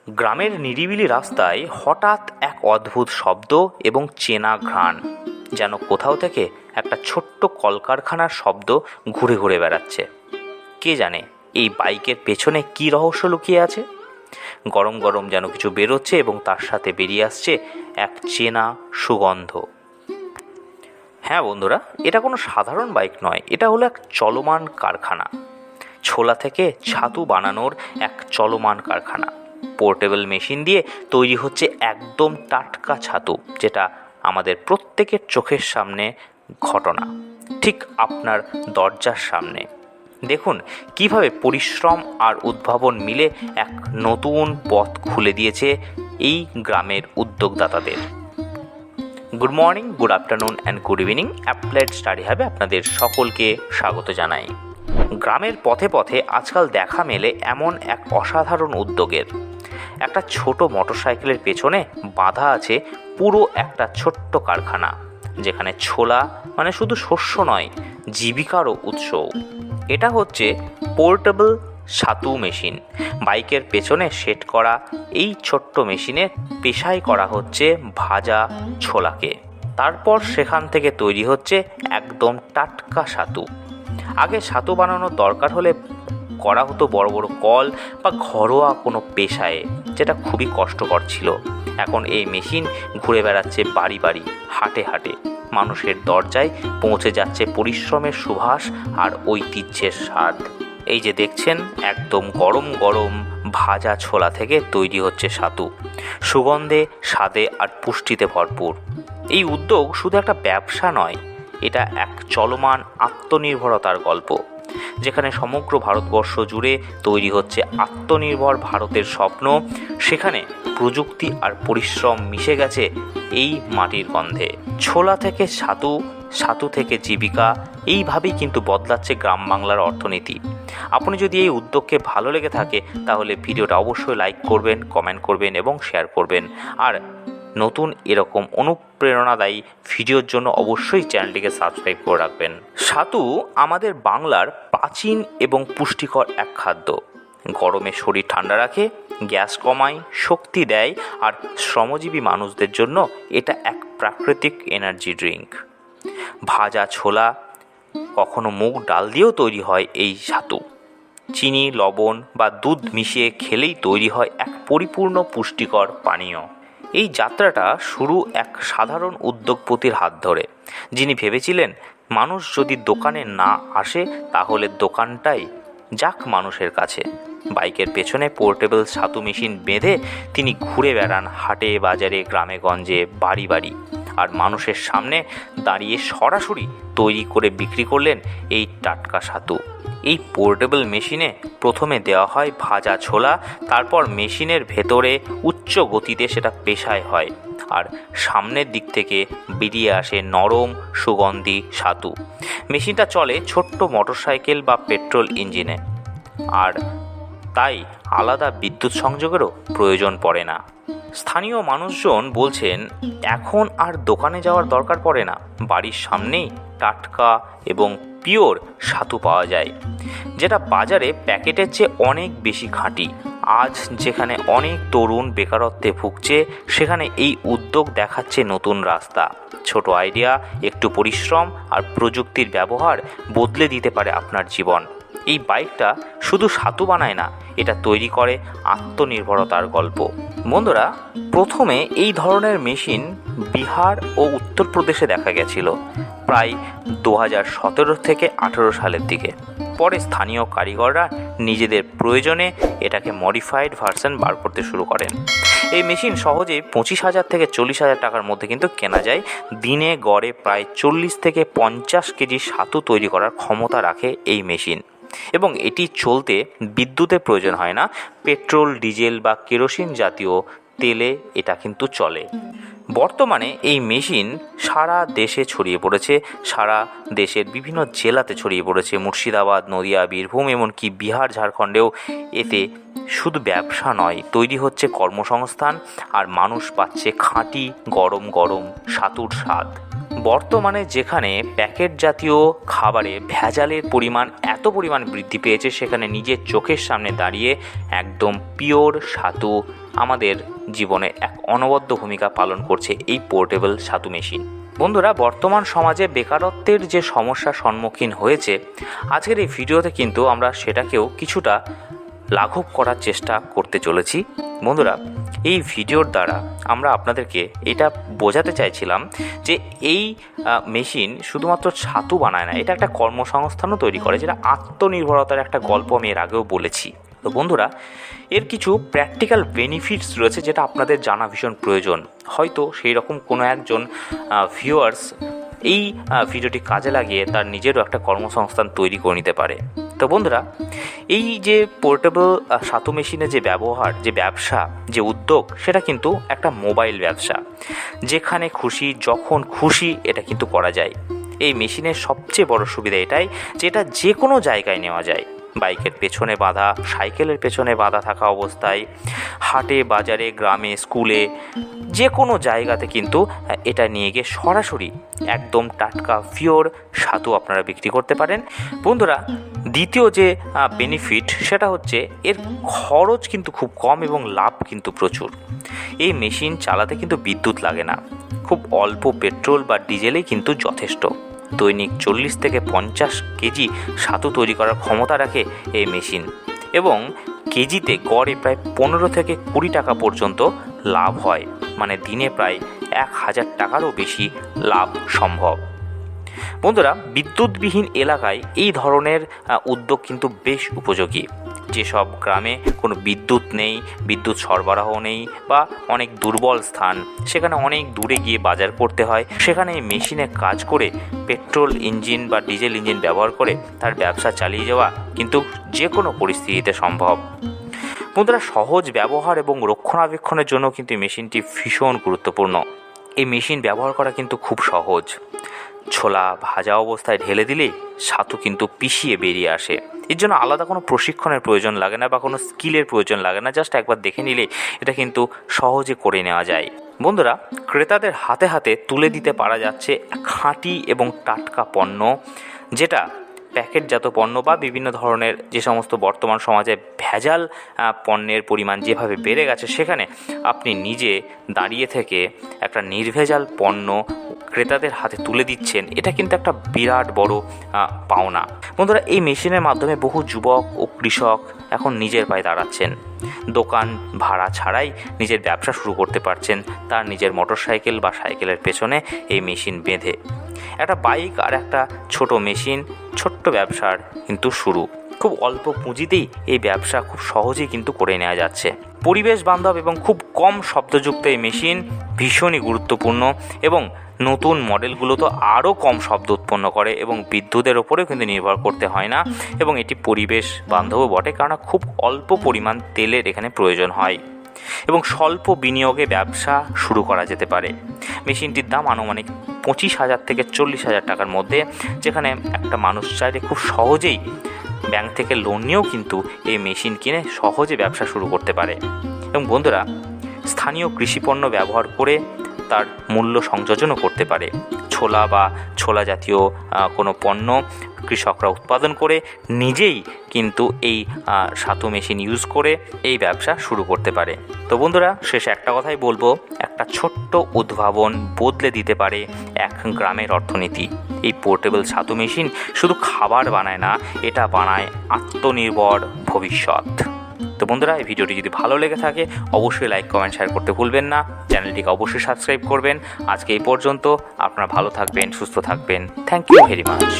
গ্রামের নিরিবিলি রাস্তায় হঠাৎ এক অদ্ভুত শব্দ এবং চেনা ঘ্রাণ, যেন কোথাও থেকে একটা ছোট্ট কলকারখানার শব্দ ঘুরে ঘুরে বেড়াচ্ছে। কে জানে এই বাইকের পেছনে কী রহস্য লুকিয়ে আছে। গরম গরম যেন কিছু বেরোচ্ছে এবং তার সাথে বেরিয়ে আসছে এক চেনা সুগন্ধ। হ্যাঁ বন্ধুরা, এটা কোনো সাধারণ বাইক নয়, এটা হলো এক চলমান কারখানা। ছোলা থেকে ছাতু বানানোর এক চলমান কারখানা। পোর্টেবল মেশিন দিয়ে তৈরি হচ্ছে একদম টাটকা ছাতু, যেটা আমাদের প্রত্যেকের চোখের সামনে ঘটনা, ঠিক আপনার দরজার সামনে। দেখুন কিভাবে পরিশ্রম আর উদ্ভাবন মিলে এক নতুন পথ খুলে দিয়েছে এই গ্রামের উদ্যোগদাতাদের। Good morning, good afternoon and good evening. Applied study হাবে আপনাদের সকলকে স্বাগত জানাই। গ্রামের পথে পথে আজকাল দেখা মেলে এমন এক অসাধারণ উদ্যোগের। একটা ছোট মোটরসাইকেলের পেছনে বাঁধা আছে পুরো একটা ছোট্ট কারখানা, যেখানে ছোলা মানে শুধু শস্য নয়, জীবিকারও উৎস। এটা হচ্ছে পোর্টেবল ছাতু মেশিন। বাইকের পেছনে সেট করা এই ছোট্ট মেশিনে পেশাই করা হচ্ছে ভাজা ছোলাকে। তারপর সেখান থেকে তৈরি হচ্ছে একদম টাটকা ছাতু। আগে ছাতু বানানোর দরকার হলে করা হতো বড় বড় কল বা ঘরোয়া কোনো পেশায়, যেটা খুবই কষ্টকর ছিল। এখন এই মেশিন ঘুরে বেড়াচ্ছে বাড়ি বাড়ি, হাটে হাটে, মানুষের দরজায় পৌঁছে যাচ্ছে পরিশ্রমের সুবাস আর ঐতিহ্যের স্বাদ। এই যে দেখছেন, একদম গরম গরম ভাজা ছোলা থেকে তৈরি হচ্ছে ছাতু, সুগন্ধে, স্বাদে আর পুষ্টিতে ভরপুর। এই উদ্যোগ শুধু একটা ব্যবসা নয়, এটা এক চলমান আত্মনির্ভরতার গল্প, যেখানে সমগ্র ভারতবর্ষ জুড়ে তৈরি হচ্ছে আত্মনির্ভর ভারতের স্বপ্ন। সেখানে প্রযুক্তি আর পরিশ্রম মিশে গেছে এই মাটির গন্ধে। ছোলা থেকে ছাতু, ছাতু থেকে জীবিকা, এইভাবেই কিন্তু বদলাচ্ছে গ্রাম বাংলার অর্থনীতি। আপনি যদি এই উদ্যোগকে ভালো লেগে থাকে তাহলে ভিডিওটা অবশ্যই লাইক করবেন, কমেন্ট করবেন এবং শেয়ার করবেন। আর নতুন এরকম অনুপ্রেরণাদায়ী ভিডিওর জন্য অবশ্যই চ্যানেলটিকে সাবস্ক্রাইব করে রাখবেন। ছাতু আমাদের বাংলার প্রাচীন এবং পুষ্টিকর এক খাদ্য। গরমে শরীর ঠান্ডা রাখে, গ্যাস কমায়, শক্তি দেয়, আর শ্রমজীবী মানুষদের জন্য এটা এক প্রাকৃতিক এনার্জি ড্রিঙ্ক। ভাজা ছোলা, কখনো মুগ ডাল দিয়েও তৈরি হয় এই ছাতু। চিনি, লবণ বা দুধ মিশিয়ে খেলেই তৈরি হয় এক পরিপূর্ণ পুষ্টিকর পানীয়। এই যাত্রাটা শুরু এক সাধারণ উদ্যোগপতির হাত ধরে, যিনি ভেবেছিলেন মানুষ যদি দোকানে না আসে তাহলে দোকানটাই যাক মানুষের কাছে। বাইকের পেছনে পোর্টেবল ছাতু মেশিন বেঁধে তিনি ঘুরে বেড়ান হাটে বাজারে, গ্রামে গঞ্জে, বাড়ি বাড়ি, আর মানুষের সামনে দাঁড়িয়ে সরাসরি তৈরি করে বিক্রি করলেন এই টাটকা ছাতু। এই পোর্টেবল মেশিনে প্রথমে দেওয়া হয় ভাজা ছোলা, তারপর মেশিনের ভেতরে উচ্চ গতিতে সেটা পেশায় হয়, আর সামনের দিক থেকে বেরিয়ে আসে নরম সুগন্ধি ছাতু। মেশিনটা চলে ছোট্ট মোটরসাইকেল বা পেট্রোল ইঞ্জিনে, আর তাই আলাদা বিদ্যুৎ সংযোগেরও প্রয়োজন পড়ে না। স্থানীয় মানুষজন বলছেন এখন আর দোকানে যাওয়ার দরকার পড়ে না, বাড়ির সামনেই টাটকা এবং পিওর ছাতু পাওয়া যায়, যেটা বাজারে প্যাকেটের চেয়ে অনেক বেশি খাঁটি। আজ যেখানে অনেক তরুণ বেকারত্বে ভুগছে, সেখানে এই উদ্যোগ দেখাচ্ছে নতুন রাস্তা। ছোট আইডিয়া, একটু পরিশ্রম আর প্রযুক্তির ব্যবহার বদলে দিতে পারে আপনার জীবন। এই বাইকটা শুধু ছাতু বানায় না, এটা তৈরি করে আত্মনির্ভরতার গল্প। বন্ধুরা, প্রথমে এই ধরনের মেশিন বিহার ও উত্তরপ্রদেশে দেখা গেছিল প্রায় 2017 থেকে 18 সালের দিকে। পরে স্থানীয় কারিগররা নিজেদের প্রয়োজনে এটাকে মডিফাইড ভার্সন বার করতে শুরু করেন। এই মেশিন সহজেই 25,000 থেকে 40,000 টাকার মধ্যে কিন্তু কেনা যায়। দিনে গড়ে প্রায় 40 থেকে 50 কেজি ছাতু তৈরি করার ক্ষমতা রাখে এই মেশিন, এবং এটি চলতে বিদ্যুতের প্রয়োজন হয় না। পেট্রোল, ডিজেল বা কেরোসিন জাতীয় তেলে এটা কিন্তু চলে। বর্তমানে এই মেশিন সারা দেশে ছড়িয়ে পড়েছে, সারা দেশের বিভিন্ন জেলাতে ছড়িয়ে পড়েছে। মুর্শিদাবাদ, নদিয়া, বীরভূম, এমনকি বিহার, ঝাড়খণ্ডেও এতে শুধু ব্যবসা নয়, তৈরি হচ্ছে কর্মসংস্থান, আর মানুষ পাচ্ছে খাঁটি গরম গরম ছাতুর স্বাদ। বর্তমানে যেখানে প্যাকেট জাতীয় খাবারে ভেজালের পরিমাণ এত পরিমাণ বৃদ্ধি পেয়েছে, সেখানে নিজের চোখের সামনে দাঁড়িয়ে একদম পিওর ছাতু আমাদের জীবনে এক অনবদ্য ভূমিকা পালন করছে এই পোর্টেবল ছাতু মেশিন। বন্ধুরা, বর্তমান সমাজে বেকারত্বের যে সমস্যার সম্মুখীন হয়েছে, আজকের এই ভিডিওতে কিন্তু আমরা সেটাকেও কিছুটা লাঘব করার চেষ্টা করতে চলেছি। বন্ধুরা, এই ভিডিওর দ্বারা আমরা আপনাদেরকে এটা বোঝাতে চাইছিলাম যে এই মেশিন শুধুমাত্র ছাতু বানায় না, এটা একটা কর্মসংস্থানও তৈরি করে, যেটা আত্মনির্ভরতার একটা গল্প আমি এর আগেও বলেছি। তো বন্ধুরা, এর কিছু প্র্যাকটিক্যাল বেনিফিটস রয়েছে যেটা আপনাদের জানা ভীষণ প্রয়োজন। হয়তো সেই রকম কোনো একজন ভিউয়ার্স এই ভিডিওটি কাজে লাগিয়ে তার নিজেরও একটা কর্মসংস্থান তৈরি করে নিতে পারে। তো বন্ধুরা, এই যে পোর্টেবল ছাতু মেশিনের যে ব্যবহার, যে ব্যবসা, যে উদ্যোগ, সেটা কিন্তু একটা মোবাইল ব্যবসা। যেখানে খুশি যখন খুশি এটা কিন্তু করা যায়। এই মেশিনের সবচেয়ে বড় সুবিধা এটাই যে এটা যে কোনো জায়গায় নেওয়া যায়। বাইকের পেছনে বাঁধা, সাইকেলের পেছনে বাঁধা থাকা অবস্থায়, হাটে বাজারে, গ্রামে, স্কুলে, যে কোনো জায়গাতে কিন্তু এটা নিয়ে গিয়ে সরাসরি একদম টাটকা পিওর ছাতু আপনারা বিক্রি করতে পারেন। বন্ধুরা, দ্বিতীয় যে বেনিফিট সেটা হচ্ছে এর খরচ কিন্তু খুব কম এবং লাভ কিন্তু প্রচুর। এই মেশিন চালাতে কিন্তু বিদ্যুৎ লাগে না, খুব অল্প পেট্রোল বা ডিজেলেই কিন্তু যথেষ্ট। দৈনিক 40 থেকে 50 কেজি ছাতু তৈরি করার ক্ষমতা রাখে এই মেশিন, এবং কেজিতে গড়ে প্রায় 15 থেকে 20 টাকা পর্যন্ত লাভ হয়, মানে দিনে প্রায় 1000 টাকারও বেশি লাভ সম্ভব। বন্ধুরা, বিদ্যুৎবিহীন এলাকায় এই ধরনের উদ্যোগ কিন্তু বেশ উপযোগী। যেসব গ্রামে কোনো বিদ্যুৎ নেই, বিদ্যুৎ সরবরাহ নেই, বা অনেক দুর্বল স্থান, সেখানে অনেক দূরে গিয়ে বাজার করতে হয়, সেখানে এই মেশিনে কাজ করে পেট্রোল ইঞ্জিন বা ডিজেল ইঞ্জিন ব্যবহার করে তার ব্যবসা চালিয়ে যাওয়া কিন্তু যে কোনো পরিস্থিতিতে সম্ভব। বন্ধুরা, সহজ ব্যবহার এবং রক্ষণাবেক্ষণের জন্য কিন্তু এই মেশিনটি ভীষণ গুরুত্বপূর্ণ। এই মেশিন ব্যবহার করা কিন্তু খুব সহজ। ছোলা ভাজা অবস্থায় ঢেলে দিলেই ছাতু কিন্তু পিষিয়ে বেরিয়ে আসে। এর জন্য আলাদা কোনো প্রশিক্ষণের প্রয়োজন লাগে না বা কোনো স্কিলের প্রয়োজন লাগে না, জাস্ট একবার দেখে নিলে এটা কিন্তু সহজে করে নেওয়া যায়। বন্ধুরা, ক্রেতাদের হাতে হাতে তুলে দিতে পারা যাচ্ছে খাঁটি এবং টাটকা পণ্য, যেটা প্যাকেটজাত পণ্য বা বিভিন্ন ধরনের যে সমস্ত বর্তমান সমাজে ভেজাল পণ্যের পরিমাণ যেভাবে বেড়ে গেছে, সেখানে আপনি নিজে দাঁড়িয়ে থেকে একটা নির্ভেজাল পণ্য ক্রেতাদের হাতে তুলে দিচ্ছেন, এটা কিন্তু একটা বিরাট বড় পাওনা। বন্ধুরা, এই মেশিনের মাধ্যমে বহু যুবক ও কৃষক এখন নিজের পায়ে দাঁড়াচ্ছেন। দোকান ভাড়া ছাড়াই নিজের ব্যবসা শুরু করতে পারছেন, তার নিজের মোটরসাইকেল বা সাইকেলের পেছনে এই মেশিন বেঁধে। একটা বাইক আর একটা ছোট মেশিন, ছোট্ট ব্যবসার কিন্তু শুরু। খুব অল্প পুঁজিতেই এই ব্যবসা খুব সহজেই কিন্তু করে নেওয়া যাচ্ছে। পরিবেশ বান্ধব এবং খুব কম শব্দযুক্ত এই মেশিন ভীষণই গুরুত্বপূর্ণ, এবং নতুন মডেলগুলো তো আরও কম শব্দ উৎপন্ন করে এবং বিদ্যুতের ওপরেও কিন্তু নির্ভর করতে হয় না, এবং এটি পরিবেশ বান্ধবও বটে, কারণ খুব অল্প পরিমাণ তেলের এখানে প্রয়োজন হয়, এবং স্বল্প বিনিয়োগে ব্যবসা শুরু করা যেতে পারে। মেশিনটির দাম আনুমানিক 25,000 থেকে 40,000 টাকার মধ্যে, যেখানে একটা মানুষ চাইলে খুব সহজেই ব্যাংক থেকে লোন নিয়েও কিন্তু এই মেশিন কিনে সহজে ব্যবসা শুরু করতে পারে। এবং বন্ধুরা, স্থানীয় কৃষিপণ্য ব্যবহার করে তার মূল্য সংযোজনও করতে পারে। ছোলা বা ছোলা জাতীয় কোনো পণ্য কৃষকরা উৎপাদন করে নিজেই কিন্তু এই ছাতু মেশিন ইউজ করে এই ব্যবসা শুরু করতে পারে। তো বন্ধুরা, শেষে একটা কথাই বলবো, একটা ছোট্ট উদ্ভাবন বদলে দিতে পারে এক গ্রামের অর্থনীতি। এই পোর্টেবল ছাতু মেশিন শুধু খাবার বানায় না, এটা বানায় আত্মনির্ভর ভবিষ্যৎ। তো বন্ধুরা, এই ভিডিওটি যদি ভালো লেগে থাকে অবশ্যই লাইক কমেন্ট শেয়ার করতে ভুলবেন না। চ্যানেলটিকে অবশ্যই সাবস্ক্রাইব করবেন। আজকে এই পর্যন্ত। আপনারা ভালো থাকবেন, সুস্থ থাকবেন। Thank you very much.